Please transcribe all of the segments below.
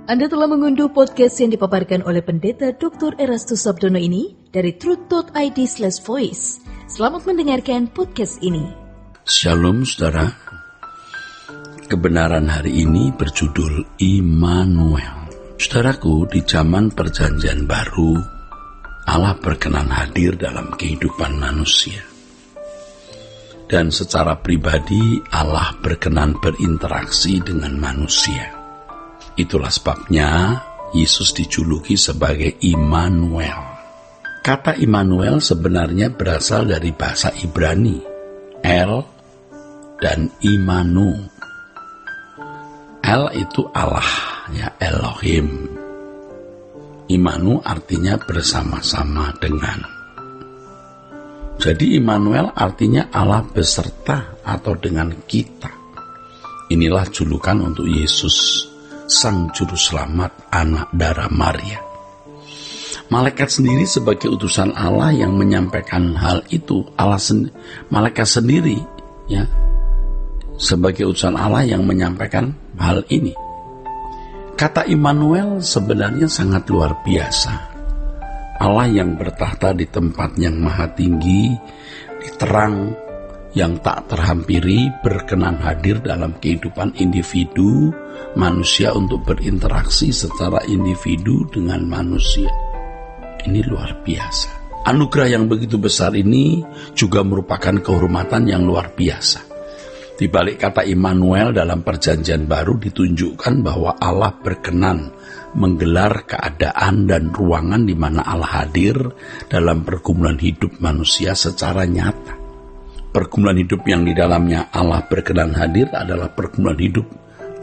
Anda telah mengunduh podcast yang dipaparkan oleh Pendeta Dr. Erastus Sabdono ini dari truth.id/voice. Selamat mendengarkan podcast ini. Shalom saudara. Kebenaran hari ini berjudul Immanuel. Saudaraku, di zaman Perjanjian Baru, Allah berkenan hadir dalam kehidupan manusia. Dan secara pribadi Allah berkenan berinteraksi dengan manusia. Itulah sebabnya Yesus dijuluki sebagai Immanuel. Kata Immanuel sebenarnya berasal dari bahasa Ibrani, El dan Imanu. El itu Allah, ya, Elohim. Imanu artinya bersama-sama dengan. Jadi Immanuel artinya Allah beserta atau dengan kita. Inilah julukan untuk Yesus, Sang Juru Selamat, anak darah Maria. Malaikat sendiri sebagai utusan Allah yang menyampaikan hal itu, malaikat sendiri, ya, sebagai utusan Allah yang menyampaikan hal ini. Kata Immanuel sebenarnya sangat luar biasa. Allah yang bertahta di tempat yang maha tinggi, di terang yang tak terhampiri, berkenan hadir dalam kehidupan individu manusia untuk berinteraksi secara individu dengan manusia. Ini luar biasa. Anugerah yang begitu besar ini juga merupakan kehormatan yang luar biasa. Di balik kata Immanuel dalam Perjanjian Baru ditunjukkan bahwa Allah berkenan menggelar keadaan dan ruangan di mana Allah hadir dalam pergumulan hidup manusia secara nyata. Pergumulan hidup yang di dalamnya Allah berkenan hadir adalah pergumulan hidup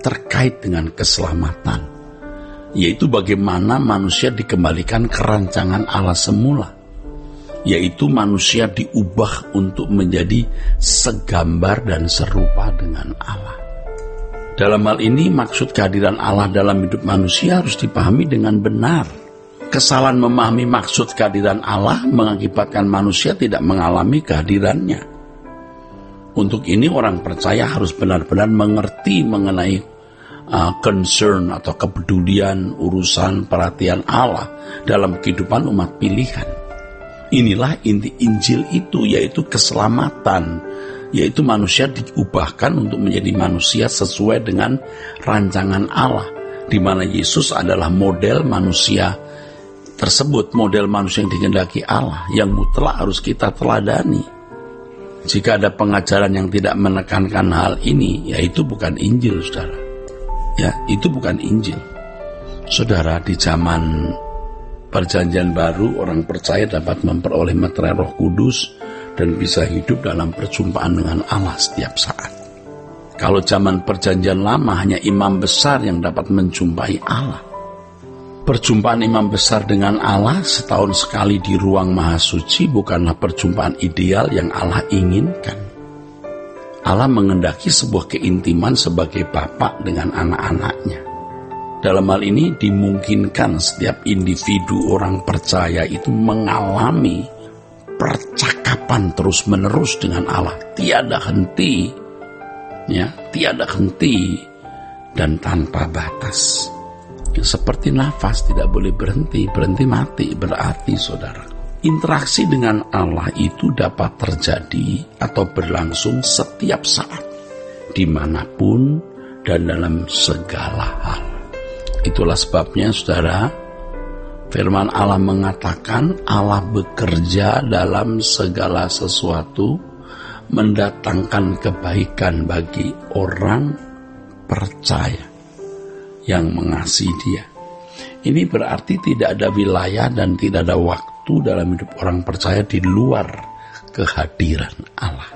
terkait dengan keselamatan, yaitu bagaimana manusia dikembalikan ke rancangan Allah semula, yaitu manusia diubah untuk menjadi segambar dan serupa dengan Allah. Dalam hal ini maksud kehadiran Allah dalam hidup manusia harus dipahami dengan benar. Kesalahan memahami maksud kehadiran Allah mengakibatkan manusia tidak mengalami kehadirannya. Untuk ini orang percaya harus benar-benar mengerti mengenai concern atau kepedulian urusan perhatian Allah dalam kehidupan umat pilihan. Inilah inti Injil itu, yaitu keselamatan, yaitu manusia diubahkan untuk menjadi manusia sesuai dengan rancangan Allah, di mana Yesus adalah model manusia tersebut, model manusia yang dikehendaki Allah, yang mutlak harus kita teladani. Jika ada pengajaran yang tidak menekankan hal ini, ya itu bukan Injil, saudara. Ya, itu bukan Injil. Saudara, di zaman Perjanjian Baru, orang percaya dapat memperoleh meterai Roh Kudus dan bisa hidup dalam perjumpaan dengan Allah setiap saat. Kalau zaman Perjanjian Lama hanya imam besar yang dapat menjumpai Allah. Perjumpaan imam besar dengan Allah setahun sekali di ruang maha suci bukanlah perjumpaan ideal yang Allah inginkan. Allah mengendaki sebuah keintiman sebagai Bapa dengan anak-anaknya. Dalam hal ini dimungkinkan setiap individu orang percaya itu mengalami percakapan terus-menerus dengan Allah, tiada henti, ya, tiada henti dan tanpa batas. Seperti nafas tidak boleh berhenti mati berarti, saudara. Interaksi dengan Allah itu dapat terjadi atau berlangsung setiap saat, dimanapun dan dalam segala hal. Itulah sebabnya, saudara, firman Allah mengatakan Allah bekerja dalam segala sesuatu, mendatangkan kebaikan bagi orang percaya yang mengasihi Dia. Ini berarti tidak ada wilayah dan tidak ada waktu dalam hidup orang percaya di luar kehadiran Allah.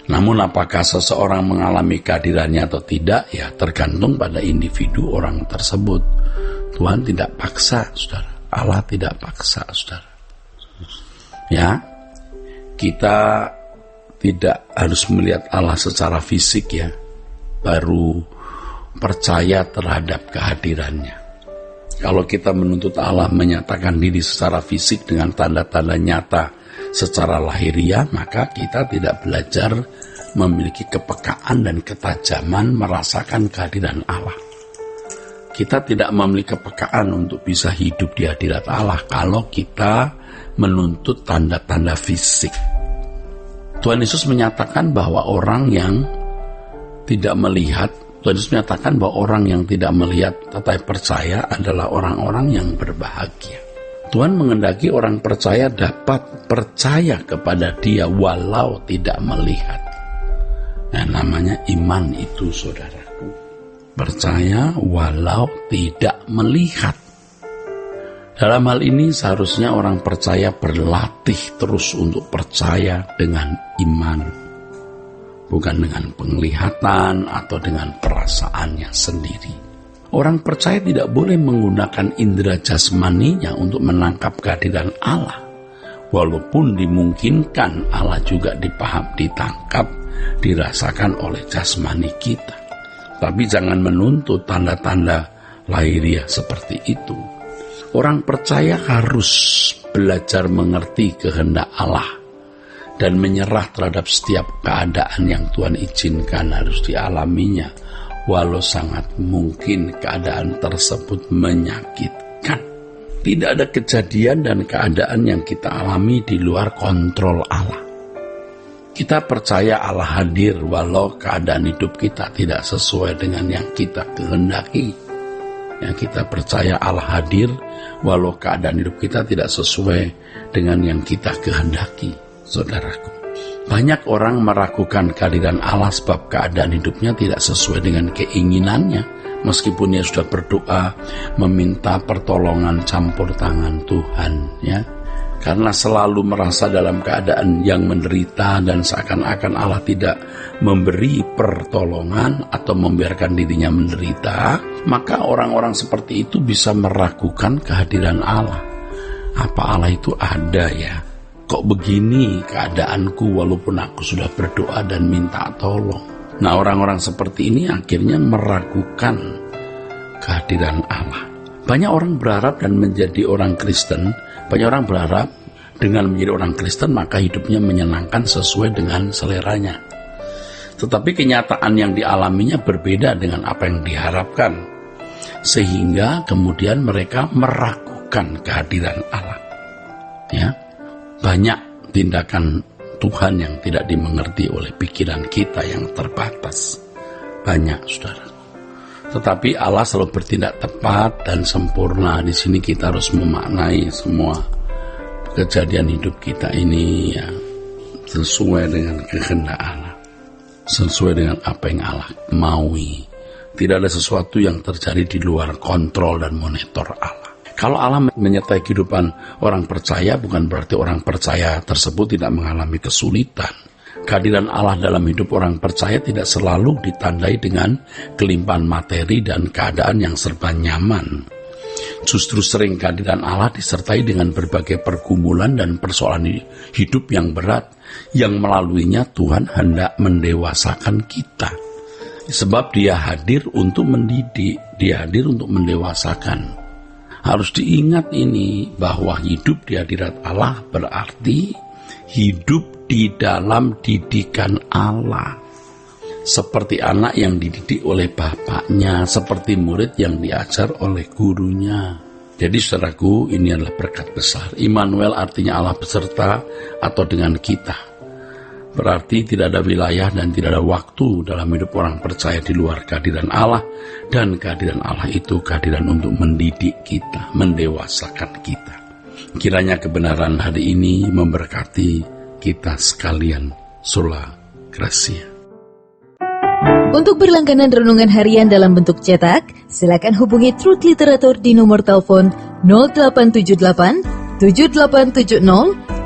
Namun apakah seseorang mengalami kehadirannya atau tidak, ya tergantung pada individu orang tersebut. Tuhan tidak paksa, saudara. Allah tidak paksa, saudara. Ya, kita tidak harus melihat Allah secara fisik, ya, baru percaya terhadap kehadirannya. Kalau kita menuntut Allah menyatakan diri secara fisik dengan tanda-tanda nyata secara lahiriah, maka kita tidak belajar memiliki kepekaan dan ketajaman merasakan kehadiran Allah. Kita tidak memiliki kepekaan untuk bisa hidup di hadirat Allah kalau kita menuntut tanda-tanda fisik. Tuhan Yesus menyatakan bahwa orang yang tidak melihat, Tuhan Yesus menyatakan bahwa orang yang tidak melihat tetapi percaya adalah orang-orang yang berbahagia. Tuhan menghendaki orang percaya dapat percaya kepada Dia walau tidak melihat. Nah, namanya iman itu, saudaraku. Percaya walau tidak melihat. Dalam hal ini seharusnya orang percaya berlatih terus untuk percaya dengan iman, bukan dengan penglihatan atau dengan perasaannya sendiri. Orang percaya tidak boleh menggunakan indera jasmaninya untuk menangkap kehadiran Allah. Walaupun dimungkinkan Allah juga ditangkap, dirasakan oleh jasmani kita. Tapi jangan menuntut tanda-tanda lahiriah seperti itu. Orang percaya harus belajar mengerti kehendak Allah dan menyerah terhadap setiap keadaan yang Tuhan izinkan harus dialaminya, walau sangat mungkin keadaan tersebut menyakitkan. Tidak ada kejadian dan keadaan yang kita alami di luar kontrol Allah. Kita percaya Allah hadir walau keadaan hidup kita tidak sesuai dengan yang kita kehendaki. Yang kita percaya Allah hadir walau keadaan hidup kita tidak sesuai dengan yang kita kehendaki, saudaraku. Banyak orang meragukan kehadiran Allah sebab keadaan hidupnya tidak sesuai dengan keinginannya. Meskipun dia sudah berdoa, meminta pertolongan campur tangan Tuhan, ya. Karena selalu merasa dalam keadaan yang menderita dan seakan-akan Allah tidak memberi pertolongan atau membiarkan dirinya menderita, maka orang-orang seperti itu bisa meragukan kehadiran Allah. Apa Allah itu ada ya? Kok begini keadaanku walaupun aku sudah berdoa dan minta tolong? Nah, orang-orang seperti ini akhirnya meragukan kehadiran Allah. Banyak orang berharap dan menjadi orang Kristen, banyak orang berharap dengan menjadi orang Kristen maka hidupnya menyenangkan sesuai dengan seleranya. Tetapi kenyataan yang dialaminya berbeda dengan apa yang diharapkan. Sehingga kemudian mereka meragukan kehadiran Allah. Ya. Banyak tindakan Tuhan yang tidak dimengerti oleh pikiran kita yang terbatas. Banyak, saudara. Tetapi Allah selalu bertindak tepat dan sempurna. Di sini kita harus memaknai semua kejadian hidup kita ini ya, sesuai dengan kehendak Allah. Sesuai dengan apa yang Allah maui. Tidak ada sesuatu yang terjadi di luar kontrol dan monitor Allah. Kalau Allah menyertai kehidupan orang percaya, bukan berarti orang percaya tersebut tidak mengalami kesulitan. Kehadiran Allah dalam hidup orang percaya tidak selalu ditandai dengan kelimpahan materi dan keadaan yang serba nyaman. Justru sering kehadiran Allah disertai dengan berbagai pergumulan dan persoalan hidup yang berat, yang melaluinya Tuhan hendak mendewasakan kita. Sebab Dia hadir untuk mendidik, Dia hadir untuk mendewasakan. Harus diingat ini bahwa hidup di hadirat Allah berarti hidup di dalam didikan Allah. Seperti anak yang dididik oleh bapaknya, seperti murid yang diajar oleh gurunya. Jadi saudaraku, ini adalah berkat besar. Immanuel artinya Allah beserta atau dengan kita. Berarti tidak ada wilayah dan tidak ada waktu dalam hidup orang percaya di luar kehadiran Allah. Dan kehadiran Allah itu kehadiran untuk mendidik kita, mendewasakan kita. Kiranya kebenaran hari ini memberkati kita sekalian. Sola Gracia. Untuk berlangganan renungan harian dalam bentuk cetak, silakan hubungi Truth Literatur di nomor telepon 0878 7870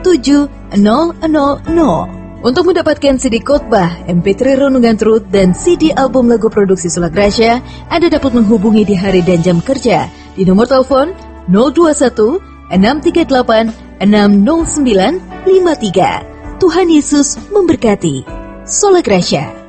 7000. Untuk mendapatkan CD khotbah, MP3 renungan Truth, dan CD album lagu produksi Sola Gracia, Anda dapat menghubungi di hari dan jam kerja di nomor telepon 021 638 60953. Tuhan Yesus memberkati. Sola Gracia.